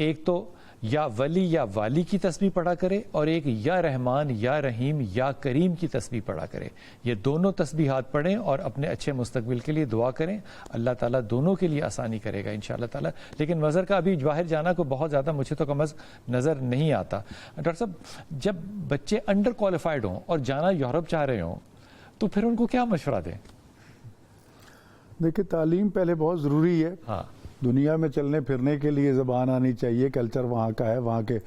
एक तो या वली या वाली की तस्बीह पढ़ा करे, और एक या रहमान या रहीम या करीम की तस्बीह पढ़ा करे। ये दोनों तस्बीहात पढ़ें और अपने अच्छे मुस्तकबिल के लिए दुआ करें। अल्लाह ताला दोनों के लिए आसानी करेगा इंशाअल्लाह ताला। लेकिन मजहर का अभी बाहर जाना को बहुत ज़्यादा मुझे तो कम नज़र नहीं आता। डॉक्टर साहब, जब बच्चे अंडर क्वालिफाइड हों और जाना यूरोप चाह रहे हों, तो फिर उनको क्या मशवरा दें? देखिए तालीम पहले बहुत ज़रूरी है। हाँ, दुनिया में चलने फिरने के लिए ज़बान आनी चाहिए, कल्चर वहाँ का है, वहाँ के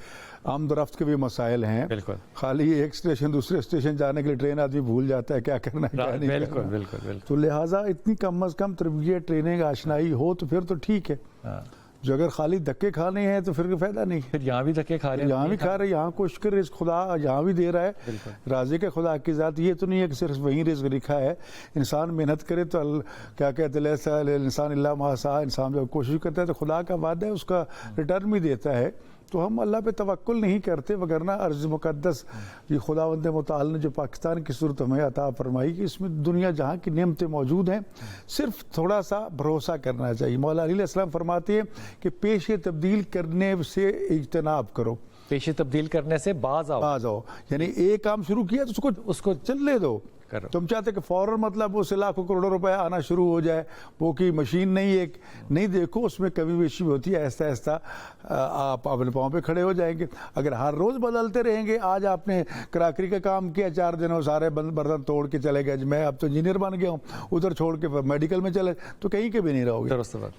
आमदरफ्त के भी मसाइल हैं। बिल्कुल। खाली एक स्टेशन दूसरे स्टेशन जाने के लिए ट्रेन आदमी भूल जाता है क्या करना है क्या नहीं बिल्कुल करना। बिल्कुल बिल्कुल। तो लिहाजा इतनी कम अज़ कम तरबियत, ट्रेनिंग, आशनाई हो तो फिर तो ठीक है। हाँ। جو اگر خالی دھکے کھانے ہیں تو پھر کوئی فائدہ نہیں. پھر یہاں بھی دھکے کھا رہے ہیں, یہاں بھی کھا رہے ہیں, یہاں کوشش کر رزق خدا یہاں بھی دے رہا ہے. رازق خدا کی ذات یہ تو نہیں ہے کہ صرف وہیں رزق لکھا ہے. انسان محنت کرے تو کیا کہتے ہیں لیسا الانسان الا ما سعى, انسان جب کوشش کرتا ہے تو خدا کا وعدہ ہے اس کا ریٹرن بھی دیتا ہے. تو ہم اللہ پہ توکل نہیں کرتے, وگرنہ ارض مقدس یہ خداوند متعال نے جو پاکستان کی صورت ہمیں عطا فرمائی کہ اس میں دنیا جہاں کی نعمتیں موجود ہیں, صرف تھوڑا سا بھروسہ کرنا چاہیے. مولا علیہ السلام فرماتے ہیں کہ پیش تبدیل کرنے سے اجتناب کرو. پیش تبدیل کرنے سے باز آؤ, یعنی ایک کام شروع کیا تو اس کو چلنے دو. تم چاہتے کہ فوراً مطلب اس سے لاکھوں کروڑوں روپے آنا شروع ہو جائے, وہ کی مشین نہیں ایک نہیں, دیکھو اس میں کمی بیشی ہوتی ہے, آہستہ آہستہ آپ اپنے پاؤں پہ کھڑے ہو جائیں گے. اگر ہر روز بدلتے رہیں گے, آج آپ نے کراکری کا کام کیا, 4 دنوں سارے برتن توڑ کے چلے گئے, میں اب تو انجینئر بن گیا ہوں, ادھر چھوڑ کے میڈیکل میں چلے, تو کہیں کے بھی نہیں رہو گے.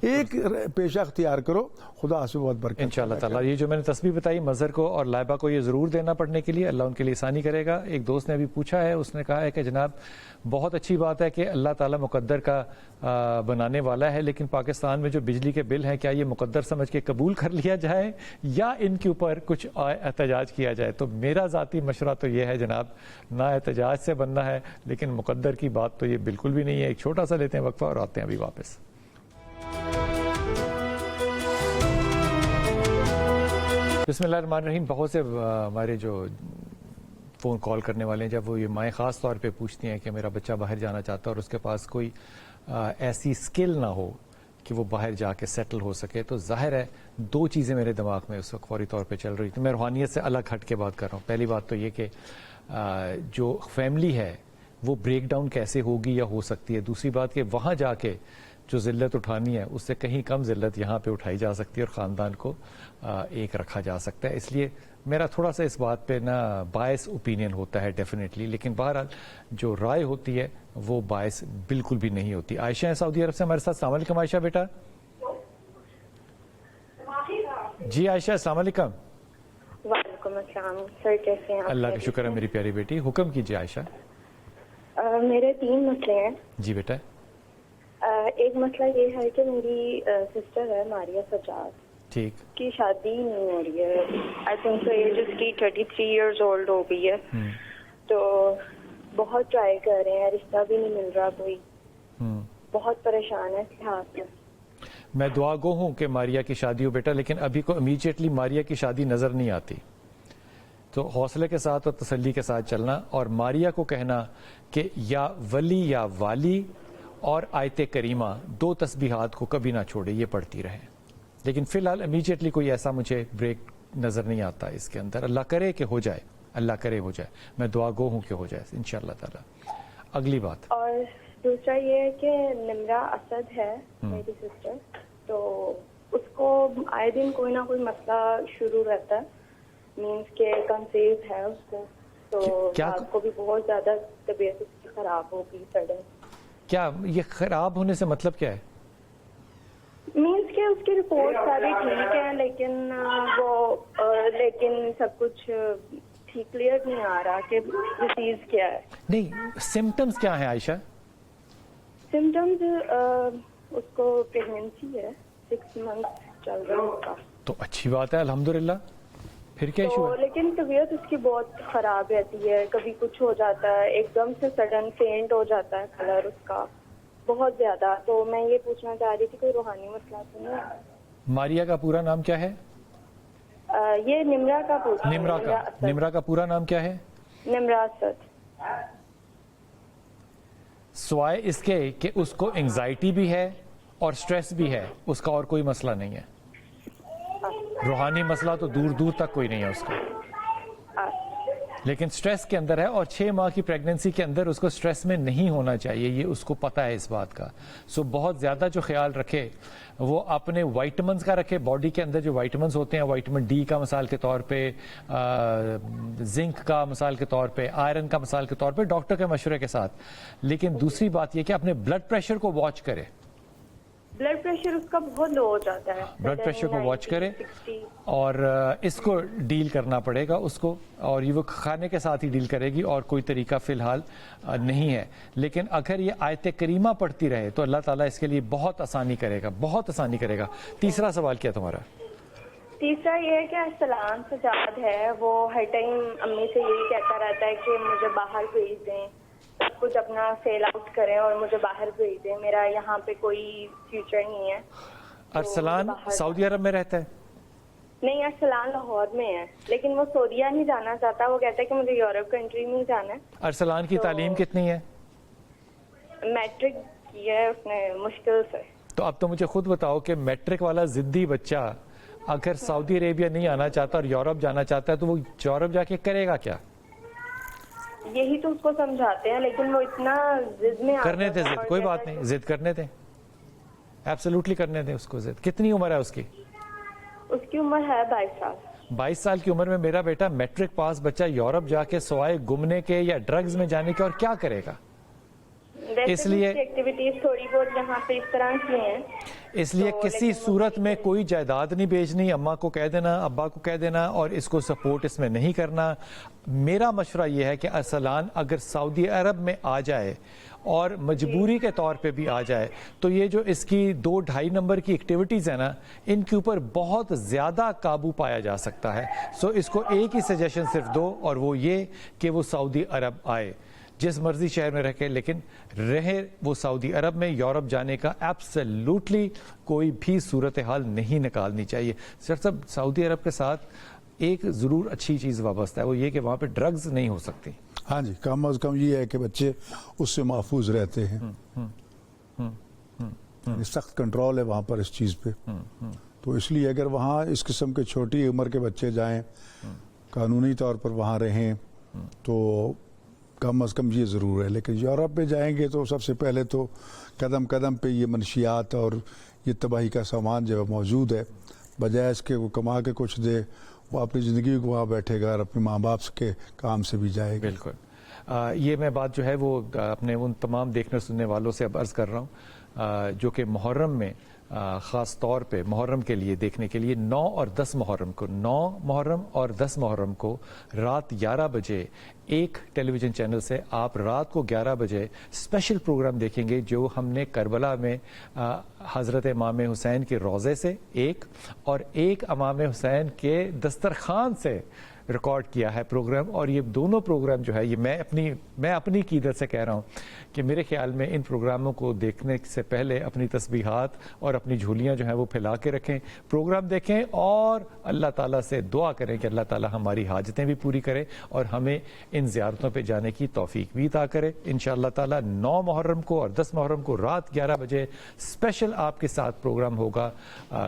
ایک پیشہ اختیار کرو, خدا سے بہت برکت انشاءاللہ تعالیٰ. یہ جو میں نے تسبیح بتائی مظہر کو اور لائبہ کو, یہ ضرور دینا پڑھنے کے لیے, اللہ ان کے لیے آسانی کرے گا. ایک دوست نے ابھی پوچھا ہے, اس نے کہا ہے کہ جناب بہت اچھی بات ہے کہ اللہ تعالیٰ مقدر کا بنانے والا ہے, لیکن پاکستان میں جو بجلی کے بل ہیں کیا یہ مقدر سمجھ کے قبول کر لیا جائے یا ان کے اوپر کچھ احتجاج کیا جائے؟ تو میرا ذاتی مشورہ تو یہ ہے جناب, نہ احتجاج سے بننا ہے, لیکن مقدر کی بات تو یہ بالکل بھی نہیں ہے. ایک چھوٹا سا لیتے ہیں وقفہ اور آتے ہیں ابھی واپس. بسم اللہ الرحمن الرحیم. بہت سے ہمارے جو فون کال کرنے والے ہیں, جب وہ یہ مائیں خاص طور پہ پوچھتی ہیں کہ میرا بچہ باہر جانا چاہتا ہے اور اس کے پاس کوئی ایسی سکل نہ ہو کہ وہ باہر جا کے سیٹل ہو سکے, تو ظاہر ہے 2 چیزیں میرے دماغ میں اس وقت فوری طور پہ چل رہی تھی. میں روحانیت سے الگ ہٹ کے بات کر رہا ہوں. پہلی بات تو یہ کہ جو فیملی ہے وہ بریک ڈاؤن کیسے ہوگی یا ہو سکتی ہے. دوسری بات کہ وہاں جا کے جو ذلت اٹھانی ہے اس سے کہیں کم ذلت یہاں پہ اٹھائی جا سکتی ہے اور خاندان کو ایک رکھا جا سکتا ہے. اس لیے میرا تھوڑا سا اس بات پہ نا باعث اوپینین ہوتا ہے ڈیفینیٹلی, لیکن بہرحال جو رائے ہوتی ہے وہ باعث بالکل بھی نہیں ہوتی. عائشہ ہے سعودی عرب سے ہمارے ساتھ. السلام علیکم عائشہ بیٹا. جی عائشہ السلام علیکم. وعلیکم السلام سر, کیسے ہیں آپ؟ اللہ کا شکر ہے میری پیاری بیٹی, حکم کیجیے عائشہ. میرے 3 مسئلے ہیں. جی بیٹا. ایک مسئلہ یہ ہے کہ میری سسٹر ہے ماریہ سجاد, ٹھیک, کی شادی نہیں ہو رہی ہے. آئی تھنک سو ایج اس کی 33 ایئرز اولڈ ہو گئی ہے, تو بہت ٹرائی کر رہے ہیں, رشتہ بھی نہیں مل رہا کوئی, بہت پریشان ہے اس لحاظ سے. میں دعا گو ہوں کہ ماریہ کی شادی ہو بیٹا, لیکن ابھی کو امیجیٹلی ماریہ کی شادی نظر نہیں آتی, تو حوصلے کے ساتھ اور تسلی کے ساتھ چلنا, اور ماریہ کو کہنا کہ یا ولی یا والی اور آیت کریمہ 2 تسبیحات کو کبھی نہ چھوڑے, یہ پڑھتی رہے. لیکن فی الحال امیجیٹلی کوئی ایسا مجھے بریک نظر نہیں آتا اس کے اندر. اللہ کرے کہ ہو جائے, اللہ کرے ہو جائے, میں دعا گو ہوں کہ ہو جائے انشاءاللہ تعالی. اگلی بات. اور دوسرا یہ ہے کہ نمرا اسد ہے میری سسٹر, تو اس کو آئے دن کوئی نہ کوئی مسئلہ شروع رہتا ہے, مینس کہ کنسیو ہے اس کو, تو رات کو بھی بہت زیادہ طبیعت اس کی خراب ہوگی سڈن. کیا یہ خراب ہونے سے مطلب کیا ہے؟ مینس کہ اس کی رپورٹ ساری ٹھیک ہے, لیکن سب کچھ ٹھیک کلیئر نہیں آ رہا کہ ڈیزیز کیا ہے. نہیں, سمٹمز کیا ہیں عائشہ؟ سمٹمز اس کو پریگنینسی ہے, 6 منتھ چل رہا ہے اس کا. تو اچھی بات ہے الحمدللہ. پھر کیا ایشو ہے؟ لیکن طبیعت اس کی بہت خراب رہتی ہے, کبھی کچھ ہو جاتا ہے, ایک دم سے سڈن فینٹ ہو جاتا ہے کلر اس کا بہت زیادہ. تو میں یہ پوچھنا چاہ رہی تھی کوئی روحانی مسئلہ تو نہیں ہے؟ ماریہ کا پورا نام کیا ہے؟ یہ نمرا کا پوچھا. نمرا کا پورا نام کیا ہے؟ نمرا اسد. سوائے اس کے کہ اس کو انگزائٹی بھی ہے اور سٹریس بھی ہے, اس کا اور کوئی مسئلہ نہیں ہے. روحانی مسئلہ تو دور دور تک کوئی نہیں ہے اس کا, لیکن سٹریس کے اندر ہے, اور 6 ماہ کی پریگننسی کے اندر اس کو سٹریس میں نہیں ہونا چاہیے, یہ اس کو پتہ ہے اس بات کا. سو بہت زیادہ جو خیال رکھے وہ اپنے وائٹمنز کا رکھے. باڈی کے اندر جو وائٹمنز ہوتے ہیں, وائٹمن ڈی کا مثال کے طور پہ, زنک کا مثال کے طور پہ, آئرن کا مثال کے طور پہ, ڈاکٹر کے مشورے کے ساتھ. لیکن دوسری بات یہ کہ اپنے بلڈ پریشر کو واچ کرے, ब्लड प्रेशर उसका बहुत लो हो जाता है. ब्लड प्रेशर को वॉच करें 60. और इसको डील करना पड़ेगा उसको, और ये वो खाने के साथ ही डील करेगी और कोई तरीका फ़िलहाल नहीं है. लेकिन अगर ये आयत करीमा पढ़ती रहे तो अल्लाह ताला इसके लिए बहुत आसानी करेगा, बहुत आसानी करेगा. तीसरा सवाल क्या तुम्हारा? तीसरा ये है कि अरसलान सजाद है, वो हर टाइम अम्मी से यही कहता रहता है कि मुझे बाहर भेज दें, सब कुछ अपना सेल आउट करें और मुझे बाहर भेज दें, मेरा यहाँ पे कोई फ्यूचर नहीं है. अरसलान सऊदी अरब में रहता है? नहीं, अरसलान लाहौर में है, लेकिन वो सऊदीया नहीं जाना चाहता. वो कहता है कि मुझे यूरोप कंट्री में जाना है. अरसलान की तालीम कितनी है? मैट्रिक की है उसने, मुश्किल से. तो अब तो मुझे खुद बताओ कि मैट्रिक वाला जिद्दी बच्चा अगर सऊदी अरेबिया नहीं आना चाहता और यूरोप जाना चाहता है तो वो यूरोप जाके करेगा क्या? यही तो उसको समझाते हैं, लेकिन वो इतना जिद में करने दे जिद, कोई बात नहीं, जिद करने दें, एब्सोल्युटली करने दें उसको जिद. कितनी उम्र है उसकी? उसकी उम्र है 22 साल. 22 साल की उम्र में मेरा बेटा मैट्रिक पास बच्चा यूरोप जाके सवाए घूमने के या ड्रग्स में जाने के और क्या करेगा? इसलिए एक्टिविटीज थोड़ी बहुत यहाँ पे इस तरह की हैं. इसलिए किसी सूरत में कोई जायदाद नहीं बेचनी. अम्मा को कह देना, अब्बा को कह देना और इसको सपोर्ट इसमें नहीं करना. मेरा मशवरा यह है कि अरसलान अगर सऊदी अरब में आ जाए और मजबूरी के तौर पे भी आ जाए तो ये जो इसकी 2-2.5 नंबर की एक्टिविटीज़ है ना, इनके ऊपर बहुत ज़्यादा काबू पाया जा सकता है. सो इसको एक ही सजेशन सिर्फ दो और वो ये कि वो सऊदी अरब आए, जिस मर्जी शहर में रखे, लेकिन रहे वो सऊदी अरब में. यूरोप जाने का एब्सोल्युटली कोई भी सूरत हाल नहीं निकालनी चाहिए. सर साहब, सऊदी अरब के साथ एक ज़रूर अच्छी चीज़ वाबस्ता है, वो ये कि वहाँ पे ड्रग्स नहीं हो सकती. हाँ जी, कम अज़ कम ये है कि बच्चे उससे महफूज रहते हैं. सख्त कंट्रोल है वहाँ पर इस चीज़ पे. तो इसलिए अगर वहाँ इस किस्म के छोटी उम्र के बच्चे जाएं, कानूनी तौर पर वहाँ रहें, तो कम अज़ कम ये ज़रूर है. लेकिन यूरोप में जाएंगे तो सबसे पहले तो कदम कदम पे ये मनशियात और ये तबाही का सामान जो है मौजूद है. बजाय इसके वो कमा के कुछ दे, वो अपनी ज़िंदगी को वहाँ बैठेगा और अपने माँ बाप के काम से भी जाएगा. बिल्कुल. ये मैं बात जो है वो अपने उन तमाम देखने सुनने वालों से अब अर्ज़ कर रहा हूँ जो कि मुहर्रम में ख़ास तौर पे मुहर्रम के लिए देखने के लिए 9 और 10 मुहर्रम को 9 मुहर्रम और 10 मुहर्रम को रात 11 बजे एक टेलीविज़न चैनल से आप रात को 11 बजे स्पेशल प्रोग्राम देखेंगे जो हमने करबला में हज़रत इमाम हुसैन के रोज़े से एक और एक इमाम हुसैन के दस्तरखान से रिकॉर्ड किया है प्रोग्राम. और ये दोनों प्रोग्राम जो है ये मैं अपनी कीदत से कह रहा हूँ कि मेरे ख्याल में इन प्रोग्रामों को देखने से पहले अपनी तस्बीहात और अपनी झोलियाँ जो हैं वो फैला के रखें, प्रोग्राम देखें और अल्लाह ताला से दुआ करें कि अल्लाह ताला हमारी हाजतें भी पूरी करे और हमें इन ज़ियारतों पे जाने की तौफीक भी अता करे. इंशाअल्लाह ताला 9 मुहर्रम को और 10 मुहर्रम को रात 11 बजे स्पेशल आपके साथ प्रोग्राम होगा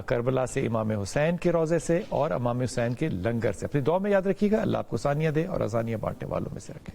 करबला से इमाम हुसैन के रोज़े से और इमाम हुसैन के लंगर से. अपनी दुआ में याद रखिएगा. अल्लाह आपको आसानियाँ दे और आसानियाँ बांटने वालों में से रखें.